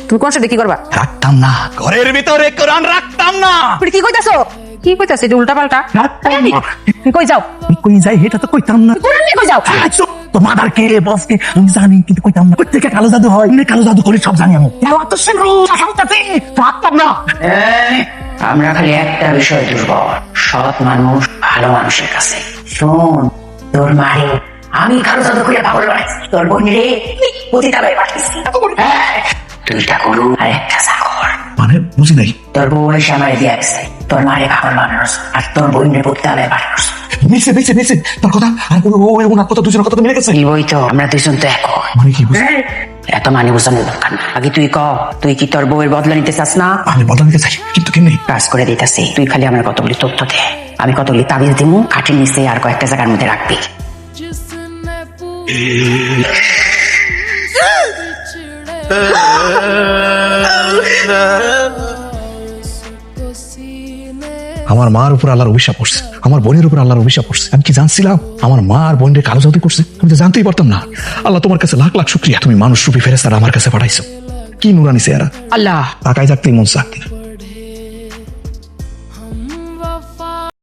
তুমি কনসেপ্টে কি করবা? রাখতাম না ঘরের ভিতরে, কোরআন রাখতাম না। তুমি কি কইতাছো? কি কইতাছো? এটা উল্টা পাল্টা। তুমি কই যাও? কই যাই এটা তো কইতাম না। কোরআন নিয়ে কই যাও? তো মাদার কে বসকে আমি জানি, কিন্তু কইতাম না। কই থেকে কালো জাদু হয়, কালো জাদু করে সব জানি আমি। তো রাখতাম না। আমরা খালি একটা বিষয় দুর্বল, সৎ মানুষ ভালো মানুষের কাছে। শোন, তোর মারে আমি কারো জাদু করে পাগল বানাইছি, তোর বোনের পতিতালয়ে পাঠিয়েছি। দুইটা গরু আর একটা ছাগল। মানে বুঝি নাই। তোর বউ এসে আমারে দিয়ে গেছে, তোর মারে পাগল বানানোর আর তোর বোনের পতিতালয়ে পাঠানোর। মিলছে মিলছে মিলছে, তোর কথা আর ওনার কথা, দুজনের কথা মিলে গেছে। এই বই তো আমরা দুজন তো এক। মানে কি বুঝলি? এত মানে বোঝানোর দরকার না। আগে তুই ক, তুই কি তোর বউয়ের বদলা নিতে চাস না? আমি বদলা নিতে চাই, কিন্তু কেমনি? কাজ করে দিতেছি, তুই খালি আমার কতগুলি তথ্য দে, আমি কতগুলি তাবিজ দিমু, খাটির নিচে আর কয়েকটা জায়গার মধ্যে রাখবি। আমার মার উপর আল্লাহর অভিশাপ পড়ছে, আমার বোনের উপর আল্লাহর অভিশাপ পড়ছে। আমি কি জানছিলাম আমার মা আর বোনের কালো জাদু করছে? আমি তো জানতেই পারতাম না। আল্লাহ তোমার কাছে লাখ লাখ শুকরিয়া, তুমি মানুষ রূপী ফেরেশতারা আমার কাছে পাঠাইছো। কি নুরানি চেহারা, আল্লাহ তাকাই থাকতেই মন চায়।